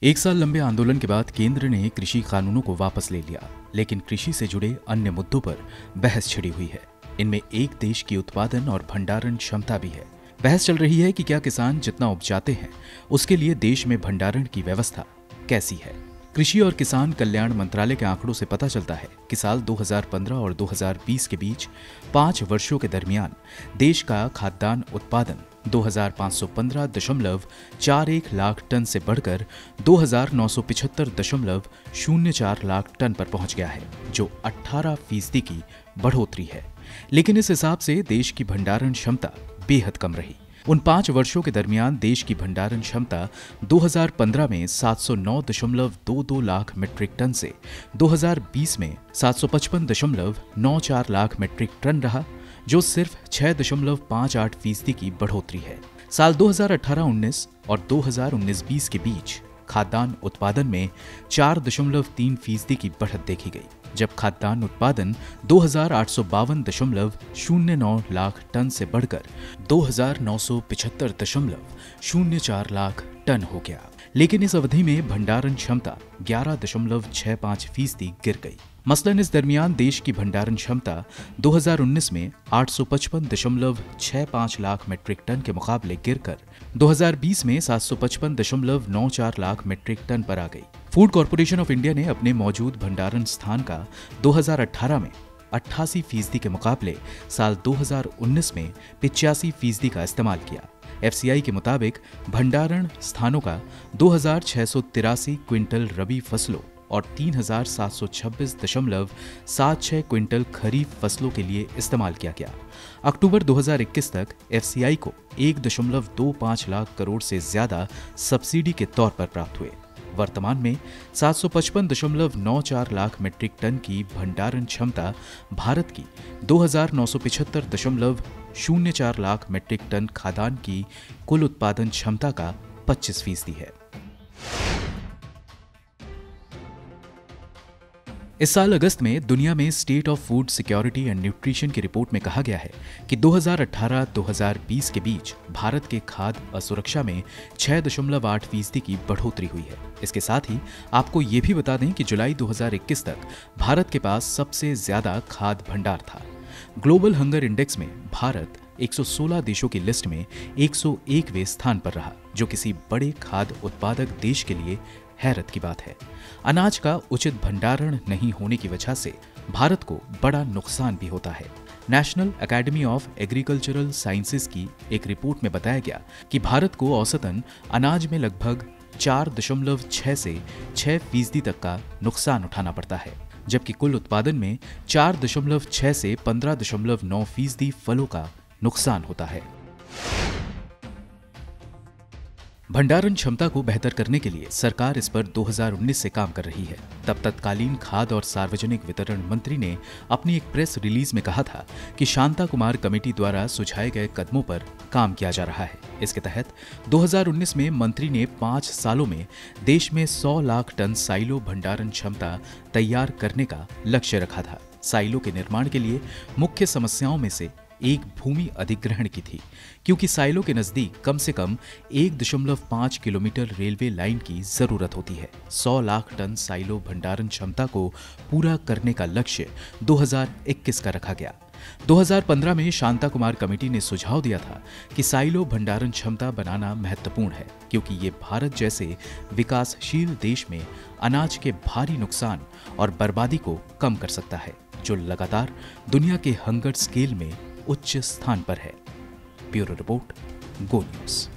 एक साल लंबे आंदोलन के बाद केंद्र ने कृषि कानूनों को वापस ले लिया, लेकिन कृषि से जुड़े अन्य मुद्दों पर बहस छिड़ी हुई है। इनमें एक देश की उत्पादन और भंडारण क्षमता भी है। बहस चल रही है कि क्या किसान जितना उपजाते हैं उसके लिए देश में भंडारण की व्यवस्था कैसी है। कृषि और किसान कल्याण मंत्रालय के आंकड़ों से पता चलता है कि साल 2015 और 2020 के बीच 5 वर्षों के दरमियान देश का खाद्यान्न उत्पादन 2515.41 लाख टन से बढ़कर 2975.04 लाख टन पर पहुंच गया है, जो 18% की बढ़ोतरी है। लेकिन इस हिसाब से देश की भंडारण क्षमता बेहद कम रही। उन 5 वर्षों के दरमियान देश की भंडारण क्षमता 2015 में 709.22 लाख मीट्रिक टन से 2020 में 755.94 लाख मीट्रिक टन रहा, जो सिर्फ 6.58% की बढ़ोतरी है। साल 2018-19 और 2019-20 के बीच खाद्यान्न उत्पादन में 4.3% की बढ़त देखी गई, जब खाद्यान्न उत्पादन 2852.09 लाख टन से बढ़कर 2975.04 लाख टन हो गया। लेकिन इस अवधि में भंडारण क्षमता 11.65% गिर गई। मसलन इस दरमियान देश की भंडारण क्षमता 2019 में 855.65 लाख मीट्रिक टन के मुकाबले गिरकर 2020 में 755.94 लाख मीट्रिक टन पर आ गई। फूड कॉर्पोरेशन ऑफ इंडिया ने अपने मौजूद भंडारण स्थान का 2018 में 88% के मुकाबले साल 2019 में 85% का इस्तेमाल किया। FCI के मुताबिक भंडारण स्थानों का 2683 क्विंटल रबी फसलों और 3726.76 क्विंटल खरीफ फसलों के लिए इस्तेमाल किया गया। अक्टूबर 2021 तक FCI को 1.25 लाख करोड़ से ज्यादा सब्सिडी के तौर पर प्राप्त हुए। वर्तमान में 755.94 लाख मीट्रिक टन की भंडारण क्षमता भारत की 2975.04 लाख मीट्रिक टन खाद्यान्न की कुल उत्पादन क्षमता का 25% है। इस साल अगस्त में दुनिया में state of food security and nutrition की रिपोर्ट में कहा गया है कि 2018-2020 के बीच भारत के खाद्य असुरक्षा में 6.8% की बढ़ोतरी हुई है। इसके साथ ही आपको ये भी बता दें कि जुलाई 2021 तक भारत के पास सबसे ज्यादा खाद्य भंडार था। ग्लोबल हंगर इंडेक्स में भारत 116 देशों की लिस्ट में 101वें स्थान पर रहा, जो किसी बड़े खाद्य उत्पादक देश के लिए हैरत की बात है। अनाज का उचित भंडारण नहीं होने की वजह से भारत को बड़ा नुकसान भी होता है। National academy of agricultural sciences की एक रिपोर्ट में बताया गया कि भारत को औसतन अनाज में लगभग 4.6 से 6% तक का नुकसान उठाना पड़ता है, जबकि कुल उत्पादन में 4.6 से 15.9% फलों का नुकसान होता है। भंडारण क्षमता को बेहतर करने के लिए सरकार इस पर 2019 से काम कर रही है। तब तत्कालीन खाद्य और सार्वजनिक वितरण मंत्री ने अपनी एक प्रेस रिलीज में कहा था कि शांता कुमार कमेटी द्वारा सुझाए गए कदमों पर काम किया जा रहा है। इसके तहत 2019 में मंत्री ने 5 सालों में देश में 100 लाख टन साइलो भंडारण क्षमता तैयार करने का लक्ष्य रखा था। साइलो के निर्माण के लिए मुख्य समस्याओं में से एक भूमि अधिग्रहण की थी, क्योंकि साइलो के नजदीक कम से कम 1.5 किलोमीटर रेलवे लाइन की जरूरत होती है। 100 लाख टन साइलो भंडारण क्षमता को पूरा करने का लक्ष्य 2021 का रखा गया। 2015 में शांता कुमार कमेटी ने सुझाव दिया था कि साइलो भंडारण क्षमता बनाना महत्वपूर्ण है, क्योंकि ये भारत जैसे विकासशील देश में अनाज के भारी नुकसान और बर्बादी को कम कर सकता है, जो लगातार दुनिया के हंगर स्केल में उच्च स्थान पर है। ब्यूरो रिपोर्ट, गो न्यूज।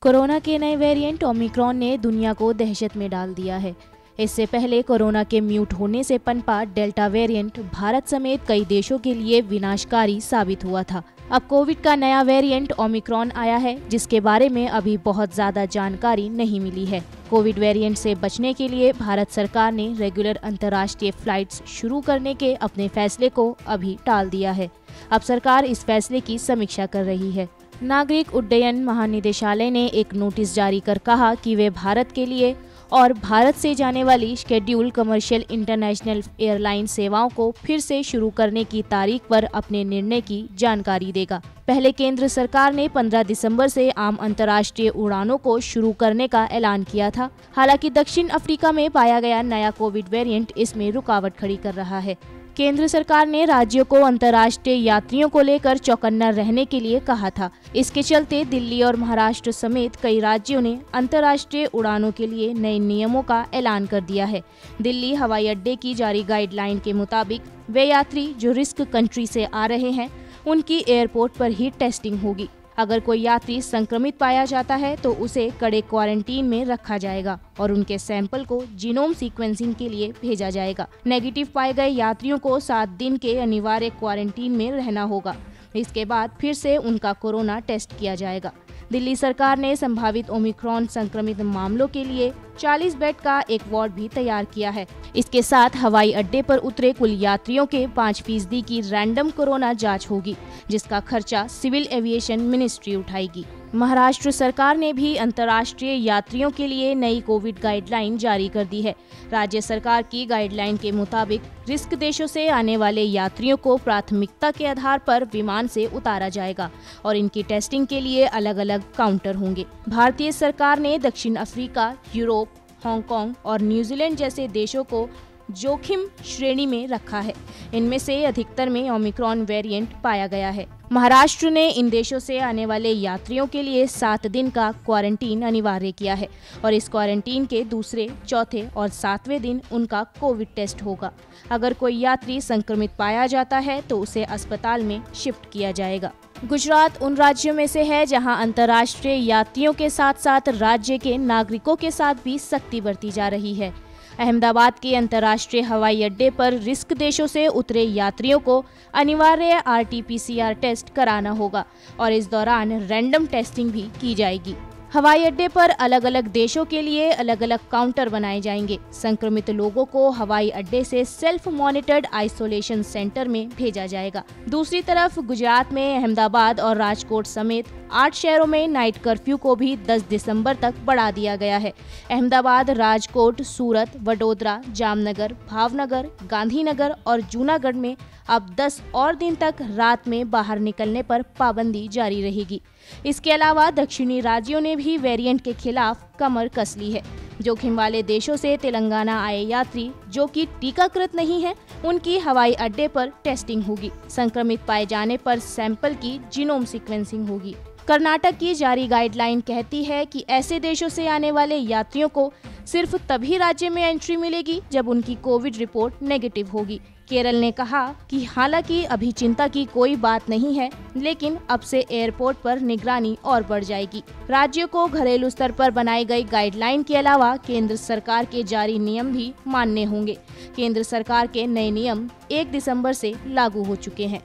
कोरोना के नए वेरिएंट ओमिक्रॉन ने दुनिया को दहशत में डाल दिया है। इससे पहले कोरोना के म्यूट होने से पनपा डेल्टा वेरिएंट भारत समेत कई देशों के लिए विनाशकारी साबित हुआ था। अब कोविड का नया वेरिएंट ओमिक्रॉन आया है, जिसके बारे में अभी बहुत ज्यादा जानकारी नहीं मिली है। कोविड वेरिएंट से बचने के लिए भारत सरकार ने रेगुलर अंतर्राष्ट्रीय फ्लाइट्स शुरू करने के अपने फैसले को अभी टाल दिया है। अब सरकार इस फैसले की समीक्षा कर रही है। नागरिक उड्डयन महानिदेशालय ने एक नोटिस जारी कर कहा कि वे भारत के लिए और भारत से जाने वाली शेड्यूल कमर्शियल इंटरनेशनल एयरलाइन सेवाओं को फिर से शुरू करने की तारीख पर अपने निर्णय की जानकारी देगा। पहले केंद्र सरकार ने 15 दिसंबर से आम अंतर्राष्ट्रीय उड़ानों को शुरू करने का ऐलान किया था। हालांकि दक्षिण अफ्रीका में पाया गया नया कोविड वेरिएंट इसमें रुकावट खड़ी कर रहा है। केंद्र सरकार ने राज्यों को अंतर्राष्ट्रीय यात्रियों को लेकर चौकन्ना रहने के लिए कहा था। इसके चलते दिल्ली और महाराष्ट्र समेत कई राज्यों ने अंतर्राष्ट्रीय उड़ानों के लिए नए नियमों का ऐलान कर दिया है। दिल्ली हवाई अड्डे की जारी गाइडलाइन के मुताबिक वे यात्री जो रिस्क कंट्री से आ रहे हैं उनकी एयरपोर्ट पर ही टेस्टिंग होगी। अगर कोई यात्री संक्रमित पाया जाता है तो उसे कड़े क्वारंटीन में रखा जाएगा और उनके सैंपल को जीनोम सीक्वेंसिंग के लिए भेजा जाएगा। नेगेटिव पाए गए यात्रियों को 7 दिन के अनिवार्य क्वारंटीन में रहना होगा। इसके बाद फिर से उनका कोरोना टेस्ट किया जाएगा। दिल्ली सरकार ने संभावित ओमिक्रॉन संक्रमित मामलों के लिए 40 बेड का एक वार्ड भी तैयार किया है। इसके साथ हवाई अड्डे पर उतरे कुल यात्रियों के 5% की रैंडम कोरोना जांच होगी, जिसका खर्चा सिविल एविएशन मिनिस्ट्री उठाएगी। महाराष्ट्र सरकार ने भी अंतर्राष्ट्रीय यात्रियों के लिए नई कोविड गाइडलाइन जारी कर दी है। राज्य सरकार की गाइडलाइन के मुताबिक रिस्क देशों से आने वाले यात्रियों को प्राथमिकता के आधार पर विमान से उतारा जाएगा और इनकी टेस्टिंग के लिए अलग अलग काउंटर होंगे। भारतीय सरकार ने दक्षिण अफ्रीका, यूरोप, हांगकांग और न्यूजीलैंड जैसे देशों को जोखिम श्रेणी में रखा है। इनमें से अधिकतर में ओमिक्रॉन वेरिएंट पाया गया है। महाराष्ट्र ने इन देशों से आने वाले यात्रियों के लिए 7 दिन का क्वारंटीन अनिवार्य किया है और इस क्वारंटीन के दूसरे, चौथे और 7वें दिन उनका कोविड टेस्ट होगा। अगर कोई यात्री संक्रमित पाया जाता है तो उसे अस्पताल में शिफ्ट किया जाएगा। गुजरात उन राज्यों में से है जहां अंतर्राष्ट्रीय यात्रियों के साथ साथ राज्य के नागरिकों के साथ भी सख्ती बरती जा रही है। अहमदाबाद के अंतर्राष्ट्रीय हवाई अड्डे पर रिस्क देशों से उतरे यात्रियों को अनिवार्य RT-PCR टेस्ट कराना होगा और इस दौरान रैंडम टेस्टिंग भी की जाएगी। हवाई अड्डे पर अलग अलग देशों के लिए अलग अलग काउंटर बनाए जाएंगे। संक्रमित लोगों को हवाई अड्डे से सेल्फ मॉनिटर्ड आइसोलेशन सेंटर में भेजा जाएगा। दूसरी तरफ गुजरात में अहमदाबाद और राजकोट समेत 8 शहरों में नाइट कर्फ्यू को भी 10 दिसंबर तक बढ़ा दिया गया है। अहमदाबाद, राजकोट, सूरत, वडोदरा, जामनगर, भावनगर, गांधीनगर और जूनागढ़ में अब 10 और दिन तक रात में बाहर निकलने पर पाबंदी जारी रहेगी। इसके अलावा दक्षिणी राज्यों ने भी वेरिएंट के खिलाफ कमर कस ली है। जोखिम वाले देशों से तेलंगाना आए यात्री जो कि टीकाकृत नहीं है, उनकी हवाई अड्डे पर टेस्टिंग होगी। संक्रमित पाए जाने पर सैंपल की जीनोम सीक्वेंसिंग होगी। कर्नाटक की जारी गाइडलाइन कहती है कि ऐसे देशों से आने वाले यात्रियों को सिर्फ तभी राज्य में एंट्री मिलेगी जब उनकी कोविड रिपोर्ट नेगेटिव होगी। केरल ने कहा कि हालांकि अभी चिंता की कोई बात नहीं है, लेकिन अब से एयरपोर्ट पर निगरानी और बढ़ जाएगी। राज्यों को घरेलू स्तर पर बनाई गई गाइडलाइन के अलावा केंद्र सरकार के जारी नियम भी मानने होंगे। केंद्र सरकार के नए नियम 1 दिसंबर से लागू हो चुके हैं।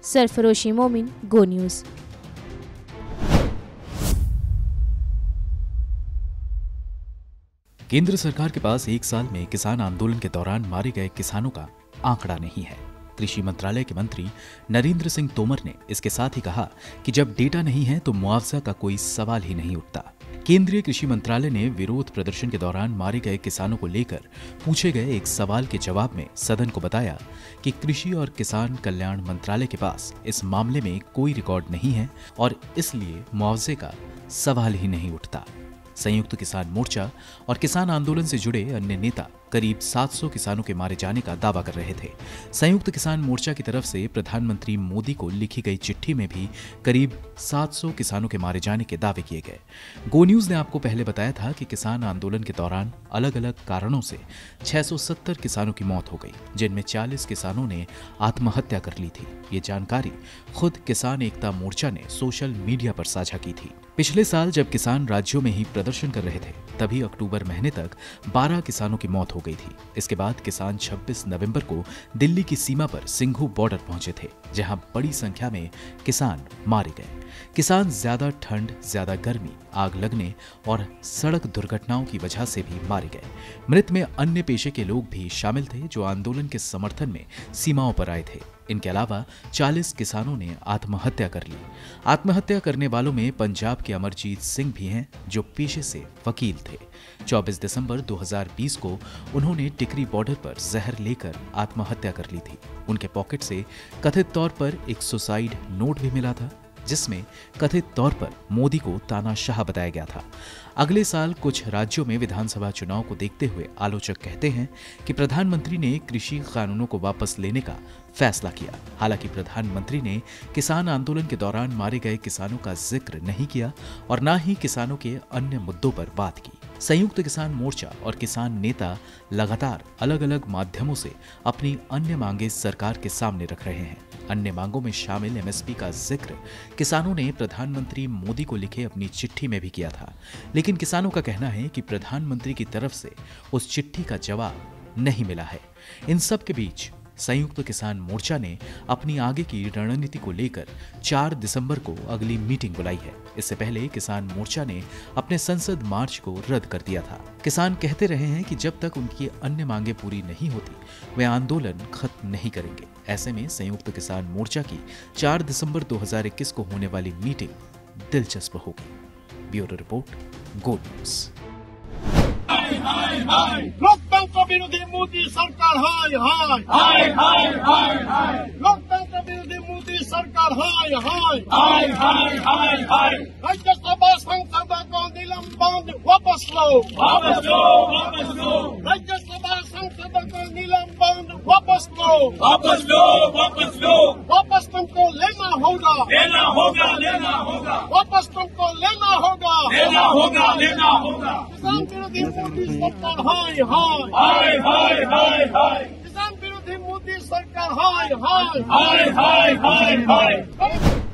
सरफरोशी मोमिन, गो न्यूज़। केंद्र सरकार के पास 1 साल में किसान आंदोलन के दौरान मारे गए किसानों का आंकड़ा नहीं है। कृषि मंत्रालय के मंत्री नरेंद्र सिंह तोमर ने इसके साथ ही कहा कि जब डेटा नहीं है तो मुआवजा का कोई सवाल ही नहीं उठता। केंद्रीय कृषि मंत्रालय ने विरोध प्रदर्शन के दौरान मारे गए किसानों को लेकर पूछे गए एक सवाल के जवाब में सदन को बताया कि कृषि और किसान कल्याण मंत्रालय के पास इस मामले में कोई रिकॉर्ड नहीं है और इसलिए मुआवजे का सवाल ही नहीं उठता। संयुक्त किसान मोर्चा और किसान आंदोलन से जुड़े अन्य नेता करीब 700 किसानों के मारे जाने का दावा कर रहे थे। संयुक्त किसान मोर्चा की तरफ से प्रधानमंत्री मोदी को लिखी गई चिट्ठी में भी करीब 700 किसानों के मारे जाने के दावे किए गए। गो न्यूज ने आपको पहले बताया था कि किसान आंदोलन के दौरान अलग अलग कारणों से 670 किसानों की मौत हो गई, जिनमें 40 किसानों ने आत्महत्या कर ली थी। ये जानकारी खुद किसान एकता मोर्चा ने सोशल मीडिया पर साझा की थी। पिछले साल जब किसान राज्यों में ही प्रदर्शन कर रहे थे, तभी अक्टूबर महीने तक 12 किसानों की मौत हो गई थी। इसके बाद किसान 26 नवंबर को दिल्ली की सीमा पर सिंघू बॉर्डर पहुंचे थे, जहां बड़ी संख्या में किसान मारे गए। किसान ज्यादा ठंड, ज्यादा गर्मी, आग लगने और सड़क दुर्घटनाओं की वजह से भी मारे गए। मृत में अन्य पेशे के लोग भी शामिल थे जो आंदोलन के समर्थन में सीमाओं पर आए थे। इनके अलावा 40 किसानों ने आत्महत्या कर ली। आत्महत्या करने वालों में पंजाब के अमरजीत सिंह भी हैं, जो पेशे से वकील थे। 24 दिसंबर 2020 को उन्होंने टिकरी बॉर्डर पर जहर लेकर आत्महत्या कर ली थी। उनके पॉकेट से कथित तौर पर एक सुसाइड नोट भी मिला था, जिसमें कथित तौर पर मोदी को तानाशाह बताया गया था। अगले साल कुछ राज्यों में विधानसभा चुनाव को देखते हुए आलोचक कहते हैं कि प्रधानमंत्री ने कृषि कानूनों को वापस लेने का फैसला किया। हालांकि प्रधानमंत्री ने किसान आंदोलन के दौरान मारे गए किसानों का जिक्र नहीं किया और न ही किसानों के अन्य मुद्दों पर बात की। संयुक्त किसान मोर्चा और किसान नेता लगातार अलग अलग माध्यमों से अपनी अन्य मांगे सरकार के सामने रख रहे हैं। अन्य मांगों में शामिल एमएसपी का जिक्र किसानों ने प्रधानमंत्री मोदी को लिखे अपनी चिट्ठी में भी किया था, लेकिन किसानों का कहना है कि प्रधानमंत्री की तरफ से उस चिट्ठी का जवाब नहीं मिला है। इन सब के बीच संयुक्त किसान मोर्चा ने अपनी आगे की रणनीति को लेकर 4 दिसंबर को अगली मीटिंग बुलाई है। इससे पहले किसान मोर्चा ने अपने संसद मार्च को रद्द कर दिया था। किसान कहते रहे हैं कि जब तक उनकी अन्य मांगे पूरी नहीं होती, वे आंदोलन खत्म नहीं करेंगे। ऐसे में संयुक्त किसान मोर्चा की 4 दिसंबर 2021 को होने वाली मीटिंग दिलचस्प होगी। ब्यूरो रिपोर्ट, गो न्यूज। लोकतंत्र विरोधी मोदी सरकार हाय हाय हाय हाय हाय हाय। लोकतंत्र विरोधी मोदी सरकार हाय हाय हाय हाय हाय हाय। राज्यसभा संसद को निलंबन वापस लो, वापस लो, वापस लो। राज्यसभा संसद को निलंबन वापस लो, वापस लो, वापस लो। वापस तुमको लेना होगा, लेना होगा, लेना होगा। वापस तुमको लेना होगा, लेना होगा, लेना होगा। किसान विरोधी मोदी सरकार हाय हाय हाय हाय हाय हाय। किसान विरोधी मोदी सरकार हाय हाय हाय हाय हाय हाय।